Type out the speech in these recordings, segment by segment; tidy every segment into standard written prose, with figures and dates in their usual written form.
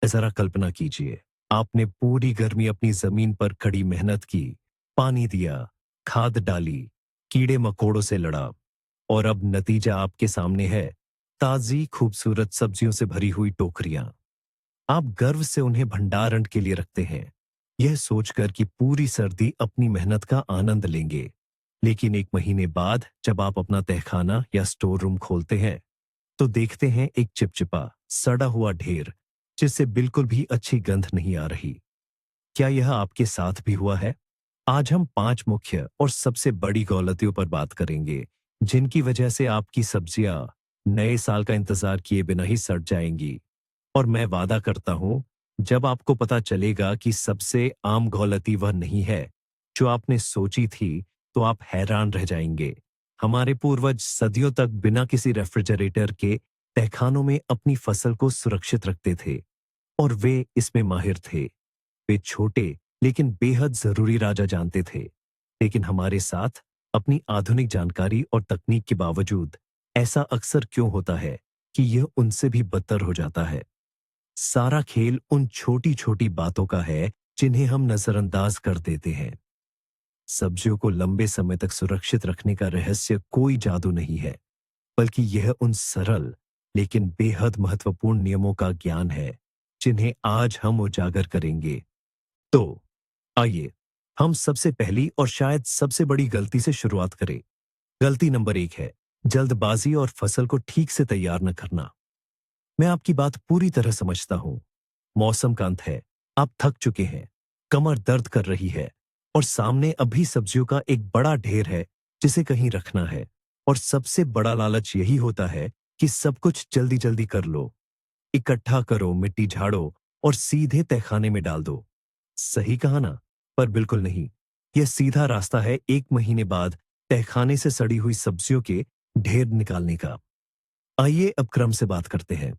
जरा कल्पना कीजिए, आपने पूरी गर्मी अपनी जमीन पर कड़ी मेहनत की, पानी दिया, खाद डाली, कीड़े मकोड़ों से लड़ा, और अब नतीजा आपके सामने है। ताजी खूबसूरत सब्जियों से भरी हुई टोकरियां। आप गर्व से उन्हें भंडारण के लिए रखते हैं, यह सोचकर कि पूरी सर्दी अपनी मेहनत का आनंद लेंगे। लेकिन एक महीने बाद जब आप अपना तहखाना या स्टोर रूम खोलते हैं, तो देखते हैं एक चिपचिपा सड़ा हुआ ढेर, जिससे बिल्कुल भी अच्छी गंध नहीं आ रही। क्या यह आपके साथ भी हुआ है? आज हम 5 मुख्य और सबसे बड़ी गलतियों पर बात करेंगे, जिनकी वजह से आपकी सब्जियां नए साल का इंतजार किए बिना ही सड़ जाएंगी। और मैं वादा करता हूं, जब आपको पता चलेगा कि सबसे आम गलती वह नहीं है जो आपने सोची थी, तो आप हैरान रह जाएंगे। हमारे पूर्वज सदियों तक बिना किसी रेफ्रिजरेटर के तहखानों में अपनी फसल को सुरक्षित रखते थे, और वे इसमें माहिर थे। वे छोटे लेकिन बेहद जरूरी राजा जानते थे। लेकिन हमारे साथ अपनी आधुनिक जानकारी और तकनीक के बावजूद ऐसा अक्सर क्यों होता है कि यह उनसे भी बदतर हो जाता है? सारा खेल उन छोटी छोटी बातों का है जिन्हें हम नजरअंदाज कर देते हैं। सब्जियों को लंबे समय तक सुरक्षित रखने का रहस्य कोई जादू नहीं है, बल्कि यह उन सरल लेकिन बेहद महत्वपूर्ण नियमों का ज्ञान है, जिन्हें आज हम उजागर करेंगे। तो आइए, हम सबसे पहली और शायद सबसे बड़ी गलती से शुरुआत करें। गलती नंबर 1 है जल्दबाजी और फसल को ठीक से तैयार न करना। मैं आपकी बात पूरी तरह समझता हूं। मौसम का अंत है, आप थक चुके हैं, कमर दर्द कर रही है, और सामने अभी सब्जियों का एक बड़ा ढेर है जिसे कहीं रखना है। और सबसे बड़ा लालच यही होता है कि सब कुछ जल्दी जल्दी कर लो, इकट्ठा करो, मिट्टी झाड़ो और सीधे तहखाने में डाल दो। सही कहा ना? पर बिल्कुल नहीं। यह सीधा रास्ता है 1 महीने बाद तहखाने से सड़ी हुई सब्जियों के ढेर निकालने का। आइए अब क्रम से बात करते हैं।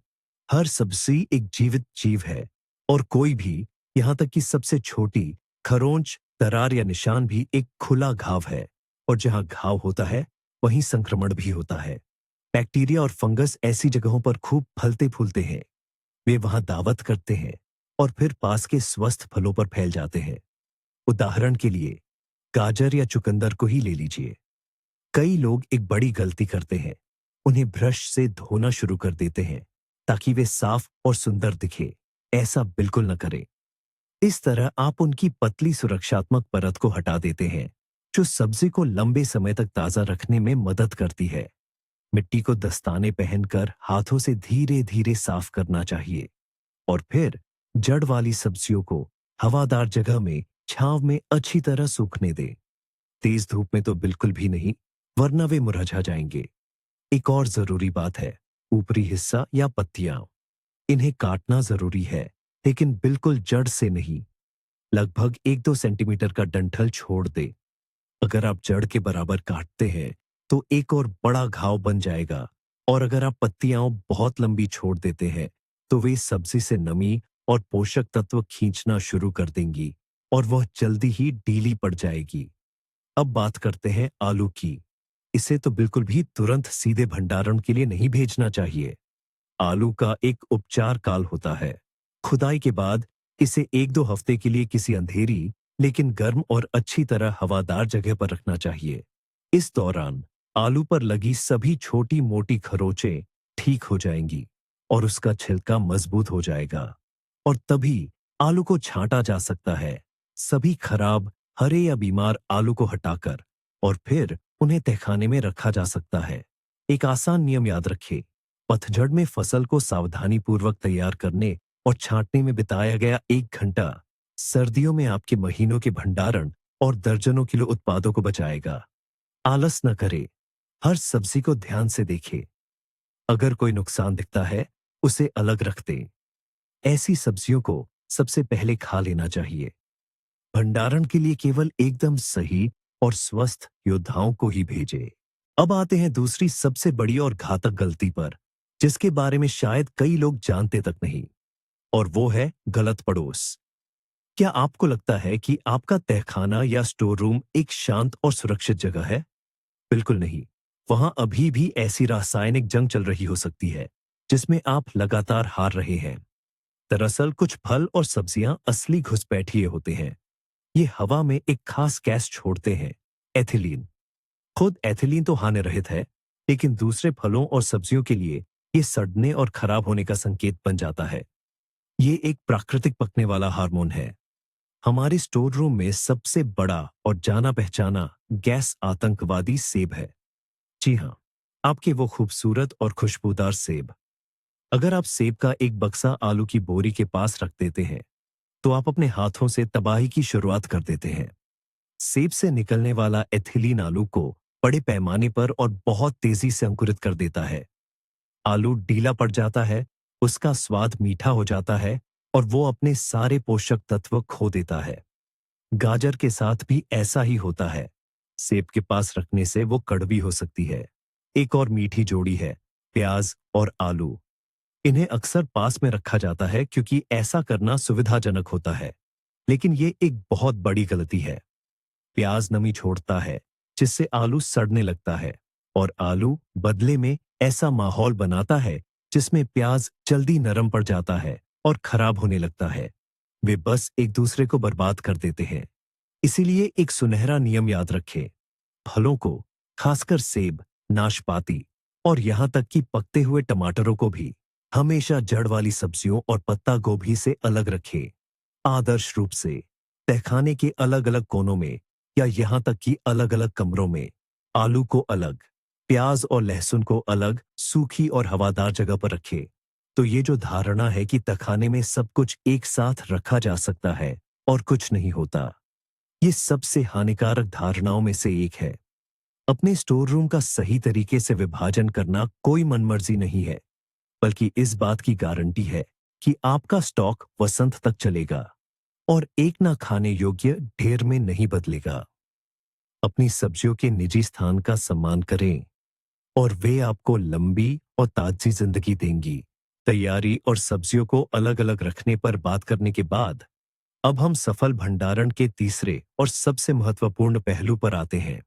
हर सब्जी एक जीवित जीव है, और कोई भी, यहां तक कि सबसे छोटी खरोंच, दरार या निशान भी एक खुला घाव है। और जहां घाव होता है, वहीं संक्रमण भी होता है। बैक्टीरिया और फंगस ऐसी जगहों पर खूब फलते फूलते हैं। वे वहां दावत करते हैं और फिर पास के स्वस्थ फलों पर फैल जाते हैं। उदाहरण के लिए, गाजर या चुकंदर को ही ले लीजिए। कई लोग एक बड़ी गलती करते हैं, उन्हें ब्रश से धोना शुरू कर देते हैं ताकि वे साफ और सुंदर दिखे। ऐसा बिल्कुल न करें। इस तरह आप उनकी पतली सुरक्षात्मक परत को हटा देते हैं, जो सब्जी को लंबे समय तक ताजा रखने में मदद करती है। मिट्टी को दस्ताने पहनकर हाथों से धीरे धीरे साफ करना चाहिए, और फिर जड़ वाली सब्जियों को हवादार जगह में छांव में अच्छी तरह सूखने दें। तेज धूप में तो बिल्कुल भी नहीं, वरना वे मुरझा जाएंगे। एक और जरूरी बात है, ऊपरी हिस्सा या पत्तियां। इन्हें काटना जरूरी है, लेकिन बिल्कुल जड़ से नहीं। लगभग 1-2 सेंटीमीटर का डंठल छोड़ दे। अगर आप जड़ के बराबर काटते हैं, तो एक और बड़ा घाव बन जाएगा। और अगर आप पत्तियां बहुत लंबी छोड़ देते हैं, तो वे सब्जी से नमी और पोषक तत्व खींचना शुरू कर देंगी, और वह जल्दी ही ढीली पड़ जाएगी। अब बात करते हैं आलू की। इसे तो बिल्कुल भी तुरंत सीधे भंडारण के लिए नहीं भेजना चाहिए। आलू का एक उपचार काल होता है। खुदाई के बाद इसे 1-2 हफ्ते के लिए किसी अंधेरी लेकिन गर्म और अच्छी तरह हवादार जगह पर रखना चाहिए। इस दौरान आलू पर लगी सभी छोटी मोटी खरोंचें ठीक हो जाएंगी, और उसका छिलका मजबूत हो जाएगा। और तभी आलू को छांटा जा सकता है, सभी खराब, हरे या बीमार आलू को हटाकर, और फिर उन्हें तहखाने में रखा जा सकता है। एक आसान नियम याद रखें, पतझड़ में फसल को सावधानीपूर्वक तैयार करने और छांटने में बिताया गया 1 घंटा सर्दियों में आपके महीनों के भंडारण और दर्जनों किलो उत्पादों को बचाएगा। आलस न करें, हर सब्जी को ध्यान से देखें। अगर कोई नुकसान दिखता है, उसे अलग रख दें। ऐसी सब्जियों को सबसे पहले खा लेना चाहिए। भंडारण के लिए केवल एकदम सही और स्वस्थ योद्धाओं को ही भेजें। अब आते हैं दूसरी सबसे बड़ी और घातक गलती पर, जिसके बारे में शायद कई लोग जानते तक नहीं, और वो है गलत पड़ोस। क्या आपको लगता है कि आपका तहखाना या स्टोर रूम एक शांत और सुरक्षित जगह है? बिल्कुल नहीं। वहां अभी भी ऐसी रासायनिक जंग चल रही हो सकती है, जिसमें आप लगातार हार रहे हैं। दरअसल कुछ फल और सब्जियां असली घुसपैठिए होते हैं। ये हवा में एक खास गैस छोड़ते हैं, एथिलीन। खुद एथिलीन तो हानिरहित है, लेकिन दूसरे फलों और सब्जियों के लिए ये सड़ने और खराब होने का संकेत बन जाता है। ये एक प्राकृतिक पकने वाला हार्मोन है। हमारे स्टोर रूम में सबसे बड़ा और जाना पहचाना गैस आतंकवादी सेब है। जी हाँ, आपके वो खूबसूरत और खुशबूदार सेब। अगर आप सेब का एक बक्सा आलू की बोरी के पास रख देते हैं, तो आप अपने हाथों से तबाही की शुरुआत कर देते हैं। सेब से निकलने वाला एथिलीन आलू को बड़े पैमाने पर और बहुत तेजी से अंकुरित कर देता है। आलू ढीला पड़ जाता है, उसका स्वाद मीठा हो जाता है और वो अपने सारे पोषक तत्व खो देता है। गाजर के साथ भी ऐसा ही होता है। सेब के पास रखने से वो कड़वी हो सकती है। एक और मीठी जोड़ी है प्याज और आलू। इन्हें अक्सर पास में रखा जाता है क्योंकि ऐसा करना सुविधाजनक होता है, लेकिन ये एक बहुत बड़ी गलती है। प्याज नमी छोड़ता है, जिससे आलू सड़ने लगता है, और आलू बदले में ऐसा माहौल बनाता है जिसमें प्याज जल्दी नरम पड़ जाता है और खराब होने लगता है। वे बस एक दूसरे को बर्बाद कर देते हैं। इसीलिए एक सुनहरा नियम याद रखें। फलों को, खासकर सेब, नाशपाती और यहां तक कि पकते हुए टमाटरों को भी हमेशा जड़ वाली सब्जियों और पत्ता गोभी से अलग रखें। आदर्श रूप से तहखाने के अलग अलग कोनों में या यहां तक कि अलग अलग कमरों में आलू को अलग, प्याज और लहसुन को अलग सूखी और हवादार जगह पर रखें। तो ये जो धारणा है कि तहखाने में सब कुछ एक साथ रखा जा सकता है और कुछ नहीं होता, ये सबसे हानिकारक धारणाओं में से एक है। अपने स्टोर रूम का सही तरीके से विभाजन करना कोई मनमर्जी नहीं है, बल्कि इस बात की गारंटी है कि आपका स्टॉक वसंत तक चलेगा और एक ना खाने योग्य ढेर में नहीं बदलेगा। अपनी सब्जियों के निजी स्थान का सम्मान करें और वे आपको लंबी और ताजी जिंदगी देंगी। तैयारी और सब्जियों को अलग अलग रखने पर बात करने के बाद अब हम सफल भंडारण के तीसरे और सबसे महत्वपूर्ण पहलू पर आते हैं।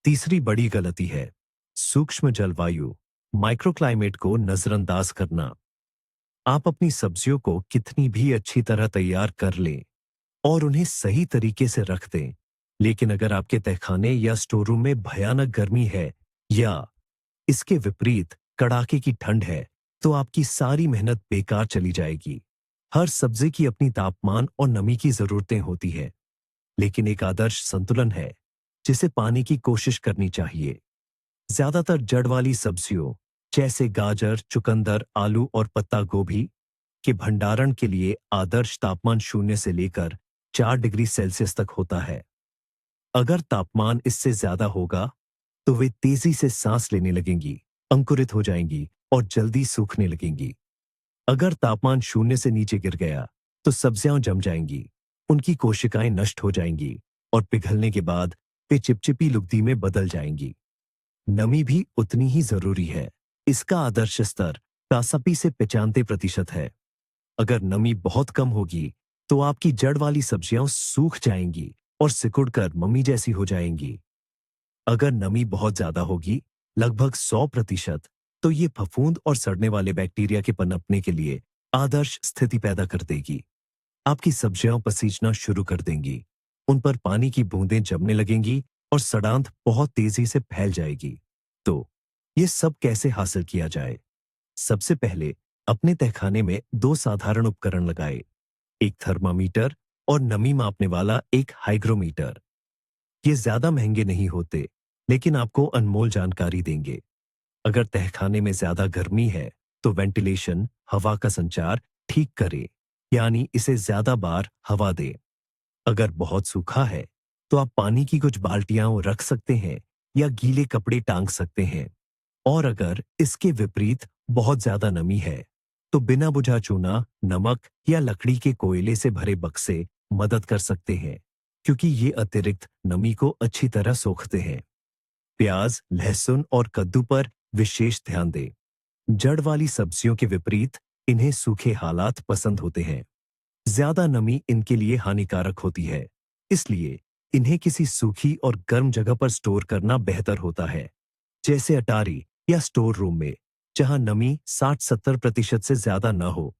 तीसरी बड़ी गलती है सूक्ष्म जलवायु, माइक्रोक्लाइमेट को नजरअंदाज करना। आप अपनी सब्जियों को कितनी भी अच्छी तरह तैयार कर लें और उन्हें सही तरीके से रख दें, लेकिन अगर आपके तहखाने या स्टोर रूम में भयानक गर्मी है या इसके विपरीत कड़ाके की ठंड है, तो आपकी सारी मेहनत बेकार चली जाएगी। हर सब्जी की अपनी तापमान और नमी की जरूरतें होती है, लेकिन एक आदर्श संतुलन है जिसे पाने की कोशिश करनी चाहिए। ज्यादातर जड़ वाली सब्जियों जैसे गाजर, चुकंदर, आलू और पत्ता गोभी के भंडारण के लिए आदर्श तापमान 0 से लेकर 4 डिग्री सेल्सियस तक होता है। अगर तापमान इससे ज्यादा होगा, तो वे तेजी से सांस लेने लगेंगी, अंकुरित हो जाएंगी और जल्दी सूखने लगेंगी। अगर तापमान 0 से नीचे गिर गया, तो सब्जियां जम जाएंगी, उनकी कोशिकाएं नष्ट हो जाएंगी और पिघलने के बाद वे चिपचिपी लुगदी में बदल जाएंगी। नमी भी उतनी ही जरूरी है। इसका आदर्श स्तर 85 से 95% है। अगर नमी बहुत कम होगी, तो आपकी जड़ वाली सब्जियां सूख जाएंगी और सिकुड़कर मम्मी जैसी हो जाएंगी। अगर नमी बहुत ज्यादा होगी, लगभग 100%, तो ये फफूंद और सड़ने वाले बैक्टीरिया के पनपने के लिए आदर्श स्थिति पैदा कर देगी। आपकी सब्जियां पसीजना शुरू कर देंगी, उन पर पानी की बूंदें जमने लगेंगी और सड़ांध बहुत तेजी से फैल जाएगी। तो ये सब कैसे हासिल किया जाए? सबसे पहले अपने तहखाने में 2 साधारण उपकरण लगाएं, एक थर्मामीटर और नमी मापने वाला एक हाइग्रोमीटर। ये ज्यादा महंगे नहीं होते, लेकिन आपको अनमोल जानकारी देंगे। अगर तहखाने में ज्यादा गर्मी है, तो वेंटिलेशन, हवा का संचार ठीक करें, यानी इसे ज्यादा बार हवा दें। अगर बहुत सूखा है, तो आप पानी की कुछ बाल्टियां रख सकते हैं या गीले कपड़े टांग सकते हैं। और अगर इसके विपरीत बहुत ज्यादा नमी है, तो बिना बुझा चूना, नमक या लकड़ी के कोयले से भरे बक्से मदद कर सकते हैं, क्योंकि ये अतिरिक्त नमी को अच्छी तरह सोखते हैं। प्याज, लहसुन और कद्दू पर विशेष ध्यान दें। जड़ वाली सब्जियों के विपरीत इन्हें सूखे हालात पसंद होते हैं। ज्यादा नमी इनके लिए हानिकारक होती है, इसलिए इन्हें किसी सूखी और गर्म जगह पर स्टोर करना बेहतर होता है, जैसे अटारी या स्टोर रूम में, जहां नमी 60-70% से ज्यादा न हो।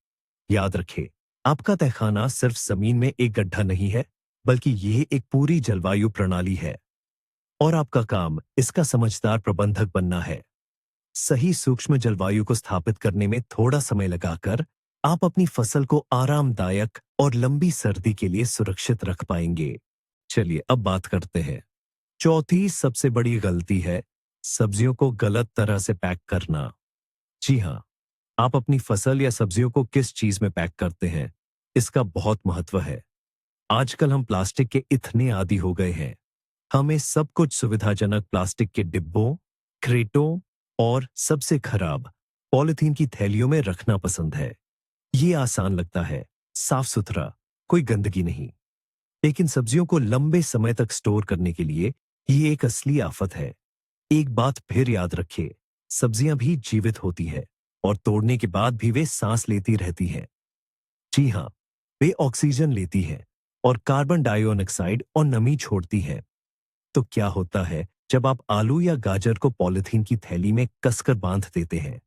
याद रखें, आपका तहखाना सिर्फ जमीन में एक गड्ढा नहीं है, बल्कि यह एक पूरी जलवायु प्रणाली है और आपका काम इसका समझदार प्रबंधक बनना है। सही सूक्ष्म जलवायु को स्थापित करने में थोड़ा समय लगाकर आप अपनी फसल को आरामदायक और लंबी सर्दी के लिए सुरक्षित रख पाएंगे। चलिए अब बात करते हैं। चौथी सबसे बड़ी गलती है सब्जियों को गलत तरह से पैक करना। जी हाँ, आप अपनी फसल या सब्जियों को किस चीज में पैक करते हैं, इसका बहुत महत्व है। आजकल हम प्लास्टिक के इतने आदी हो गए हैं। हमें सब कुछ सुविधाजनक प्लास्टिक के डिब्बों, क्रेटों और सबसे खराब पॉलिथीन की थैलियों में रखना पसंद है। ये आसान लगता है, साफ सुथरा, कोई गंदगी नहीं। लेकिन सब्जियों को लंबे समय तक स्टोर करने के लिए ये एक असली आफत है। एक बात फिर याद रखिए, सब्जियां भी जीवित होती हैं और तोड़ने के बाद भी वे सांस लेती रहती हैं। जी हाँ, वे ऑक्सीजन लेती हैं और कार्बन डाइऑक्साइड और नमी छोड़ती हैं। तो क्या होता है जब आप आलू या गाजर को पॉलिथीन की थैली में कसकर बांध देते हैं?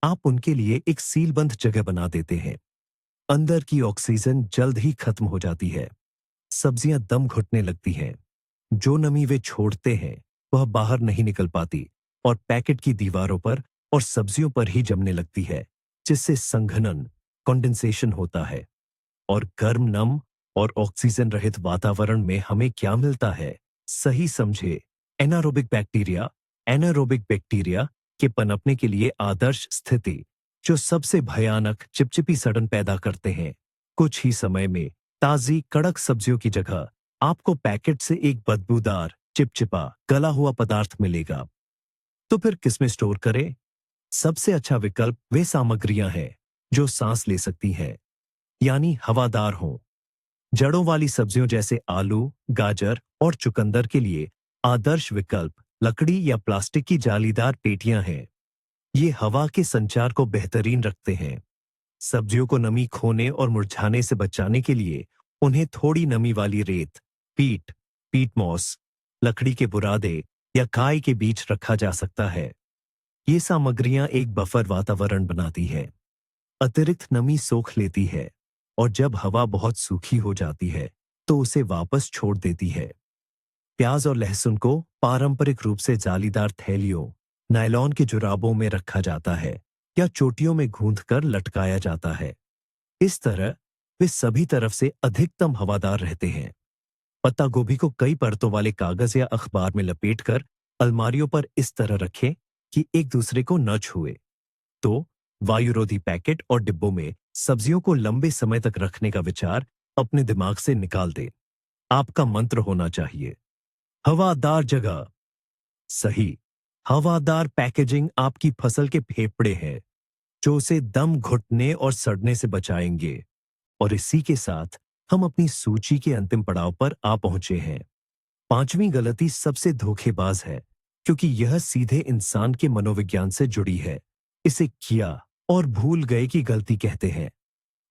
आप उनके लिए एक सीलबंद जगह बना देते हैं। अंदर की ऑक्सीजन जल्द ही खत्म हो जाती है। सब्जियां दम घुटने लगती हैं। जो नमी वे छोड़ते हैं वह बाहर नहीं निकल पाती और पैकेट की दीवारों पर और सब्जियों पर ही जमने लगती है, जिससे संघनन, कंडेंसेशन होता है। और गर्म, नम और ऑक्सीजन रहित वातावरण में हमें क्या मिलता है? सही समझे, एनारोबिक बैक्टीरिया के पनपने के लिए आदर्श स्थिति, जो सबसे भयानक चिपचिपी सड़न पैदा करते हैं। कुछ ही समय में ताजी कड़क सब्जियों की जगह आपको पैकेट से एक बदबूदार, चिपचिपा, गला हुआ पदार्थ मिलेगा। तो फिर किसमें स्टोर करें? सबसे अच्छा विकल्प वे सामग्रियां हैं जो सांस ले सकती हैं, यानी हवादार हों। जड़ों वाली सब्जियों जैसे आलू, गाजर और चुकंदर के लिए आदर्श विकल्प लकड़ी या प्लास्टिक की जालीदार पेटियां हैं। ये हवा के संचार को बेहतरीन रखते हैं। सब्जियों को नमी खोने और मुरझाने से बचाने के लिए उन्हें थोड़ी नमी वाली रेत, पीट मॉस, लकड़ी के बुरादे या काई के बीच रखा जा सकता है। ये सामग्रियां एक बफर वातावरण बनाती है, अतिरिक्त नमी सोख लेती है और जब हवा बहुत सूखी हो जाती है तो उसे वापस छोड़ देती है। प्याज और लहसुन को पारंपरिक रूप से जालीदार थैलियों, नायलॉन के जुराबों में रखा जाता है या चोटियों में गूंथकर लटकाया जाता है। इस तरह वे सभी तरफ से अधिकतम हवादार रहते हैं। पत्ता गोभी को कई परतों वाले कागज या अखबार में लपेटकर अलमारियों पर इस तरह रखें कि एक दूसरे को न छुए। तो वायुरोधी पैकेट और डिब्बों में सब्जियों को लंबे समय तक रखने का विचार अपने दिमाग से निकाल दे। आपका मंत्र होना चाहिए, हवादार जगह। सही, हवादार पैकेजिंग आपकी फसल के फेफड़े हैं, जो उसे दम घुटने और सड़ने से बचाएंगे। और इसी के साथ हम अपनी सूची के अंतिम पड़ाव पर आ पहुंचे हैं। पांचवी गलती सबसे धोखेबाज है, क्योंकि यह सीधे इंसान के मनोविज्ञान से जुड़ी है। इसे किया और भूल गए की गलती कहते हैं।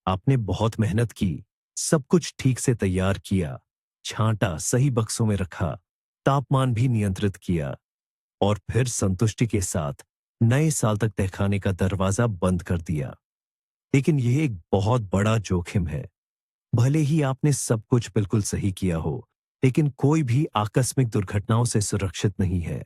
आपने बहुत मेहनत की, सब कुछ ठीक से तैयार किया, छांटा, सही बक्सों में रखा, तापमान भी नियंत्रित किया और फिर संतुष्टि के साथ नए साल तक तहखाने का दरवाजा बंद कर दिया। लेकिन यह एक बहुत बड़ा जोखिम है। भले ही आपने सब कुछ बिल्कुल सही किया हो, लेकिन कोई भी आकस्मिक दुर्घटनाओं से सुरक्षित नहीं है।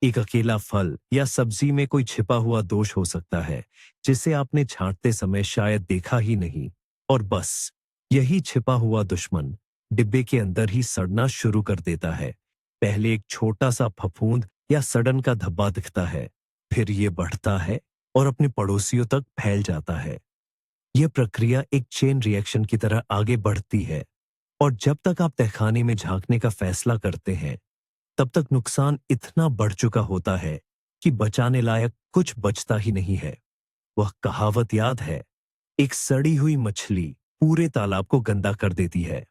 एक अकेला फल या सब्जी में कोई छिपा हुआ दोष हो सकता है, जिसे आपने छांटते समय शायद देखा ही नहीं, और बस यही छिपा हुआ दुश्मन डिब्बे के अंदर ही सड़ना शुरू कर देता है। पहले एक छोटा सा फफूंद या सड़न का धब्बा दिखता है, फिर ये बढ़ता है और अपने पड़ोसियों तक फैल जाता है। यह प्रक्रिया एक चेन रिएक्शन की तरह आगे बढ़ती है और जब तक आप तहखाने में झांकने का फैसला करते हैं, तब तक नुकसान इतना बढ़ चुका होता है कि बचाने लायक कुछ बचता ही नहीं है। वह कहावत याद है, एक सड़ी हुई मछली पूरे तालाब को गंदा कर देती है।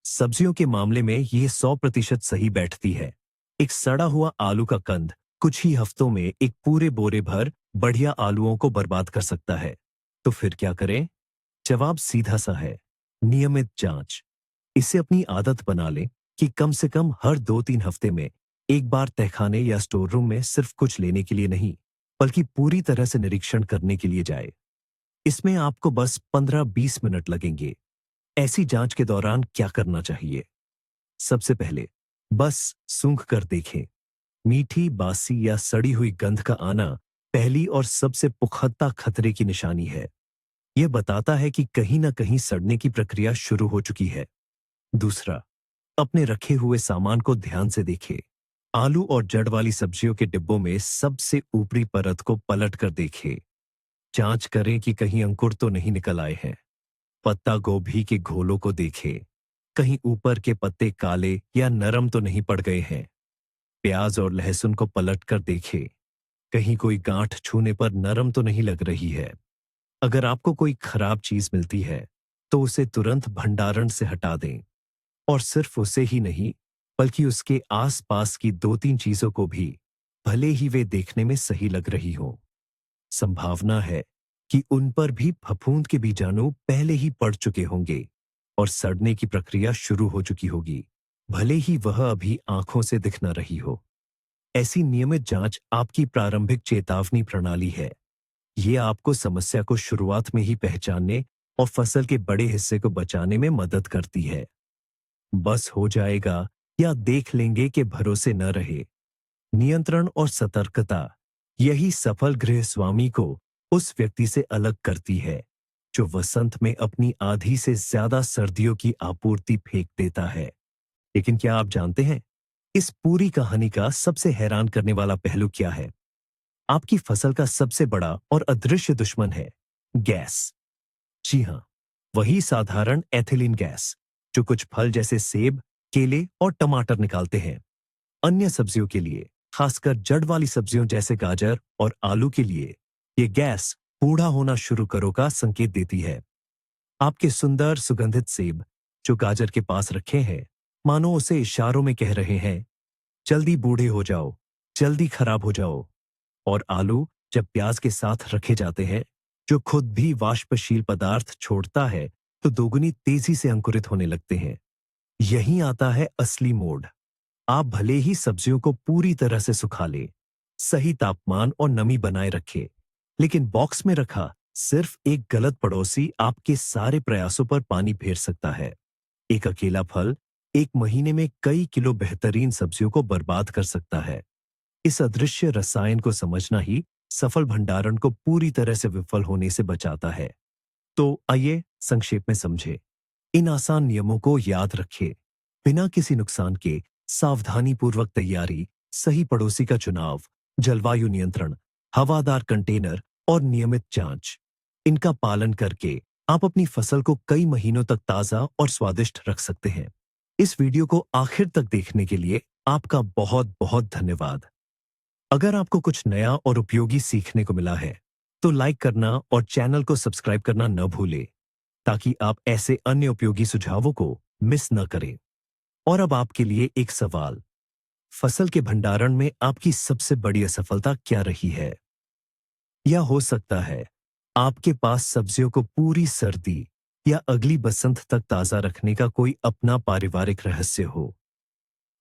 सब्जियों के मामले में यह 100% सही बैठती है। एक सड़ा हुआ आलू का कंद कुछ ही हफ्तों में एक पूरे बोरे भर बढ़िया आलूओं को बर्बाद कर सकता है। तो फिर क्या करें? जवाब सीधा सा है, नियमित जांच। इसे अपनी आदत बना लें कि कम से कम हर 2-3 हफ्ते में एक बार तहखाने या स्टोर रूम में सिर्फ कुछ लेने के लिए नहीं, बल्कि पूरी तरह से निरीक्षण करने के लिए जाए। इसमें आपको बस 15-20 मिनट लगेंगे। ऐसी जांच के दौरान क्या करना चाहिए? सबसे पहले बस सूंघ कर देखें। मीठी, बासी या सड़ी हुई गंध का आना पहली और सबसे पुख्ता खतरे की निशानी है। यह बताता है कि कहीं न कहीं सड़ने की प्रक्रिया शुरू हो चुकी है। दूसरा, अपने रखे हुए सामान को ध्यान से देखें। आलू और जड़ वाली सब्जियों के डिब्बों में सबसे ऊपरी परत को पलट कर देखें। जांच करें कि कहीं अंकुर तो नहीं निकल आए हैं। पत्ता गोभी के घोलों को देखें। कहीं ऊपर के पत्ते काले या नरम तो नहीं पड़ गए हैं। प्याज और लहसुन को पलट कर देखें। कहीं कोई गांठ छूने पर नरम तो नहीं लग रही है। अगर आपको कोई खराब चीज मिलती है, तो उसे तुरंत भंडारण से हटा दें। और सिर्फ उसे ही नहीं, बल्कि उसके आसपास की 2-3 चीजों को भी, भले ही वे देखने में सही लग रही हो। संभावना है कि उन पर भी फफूंद के बीजाणु पहले ही पड़ चुके होंगे और सड़ने की प्रक्रिया शुरू हो चुकी होगी, भले ही वह अभी आंखों से दिख न रही हो। ऐसी नियमित जांच आपकी प्रारंभिक चेतावनी प्रणाली है। ये आपको समस्या को शुरुआत में ही पहचानने और फसल के बड़े हिस्से को बचाने में मदद करती है। बस हो जाएगा या देख लेंगे के भरोसे न रहे। नियंत्रण और सतर्कता, यही सफल गृहस्वामी को उस व्यक्ति से अलग करती है जो वसंत में अपनी आधी से ज्यादा सर्दियों की आपूर्ति फेंक देता है। लेकिन क्या आप जानते हैं, इस पूरी कहानी का सबसे हैरान करने वाला पहलू क्या है? आपकी फसल का सबसे बड़ा और अदृश्य दुश्मन है गैस। जी हां, वही साधारण एथिलीन गैस जो कुछ फल जैसे सेब, केले और टमाटर निकालते हैं। अन्य सब्जियों के लिए, खासकर जड़ वाली सब्जियों जैसे गाजर और आलू के लिए, ये गैस बूढ़ा होना शुरू करो का संकेत देती है। आपके सुंदर सुगंधित सेब जो गाजर के पास रखे हैं, मानो उसे इशारों में कह रहे हैं, जल्दी बूढ़े हो जाओ, जल्दी खराब हो जाओ। और आलू जब प्याज के साथ रखे जाते हैं, जो खुद भी वाष्पशील पदार्थ छोड़ता है, तो दोगुनी तेजी से अंकुरित होने लगते हैं। यही आता है असली मोड़। आप भले ही सब्जियों को पूरी तरह से सुखा लें, सही तापमान और नमी बनाए रखें, लेकिन बॉक्स में रखा सिर्फ एक गलत पड़ोसी आपके सारे प्रयासों पर पानी फेर सकता है। एक अकेला फल 1 महीने में कई किलो बेहतरीन सब्जियों को बर्बाद कर सकता है। इस अदृश्य रसायन को समझना ही सफल भंडारण को पूरी तरह से विफल होने से बचाता है। तो आइए संक्षेप में समझे। इन आसान नियमों को याद रखें। बिना किसी नुकसान के सावधानीपूर्वक तैयारी, सही पड़ोसी का चुनाव, जलवायु नियंत्रण, हवादार कंटेनर और नियमित जांच। इनका पालन करके आप अपनी फसल को कई महीनों तक ताजा और स्वादिष्ट रख सकते हैं। इस वीडियो को आखिर तक देखने के लिए आपका बहुत बहुत धन्यवाद। अगर आपको कुछ नया और उपयोगी सीखने को मिला है, तो लाइक करना और चैनल को सब्सक्राइब करना न भूलें, ताकि आप ऐसे अन्य उपयोगी सुझावों को मिस न करें। और अब आपके लिए एक सवाल, फसल के भंडारण में आपकी सबसे बड़ी असफलता क्या रही है? या हो सकता है आपके पास सब्जियों को पूरी सर्दी या अगली बसंत तक ताजा रखने का कोई अपना पारिवारिक रहस्य हो।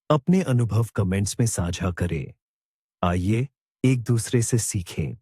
अपने अनुभव कमेंट्स में साझा करें। आइए एक दूसरे से सीखें।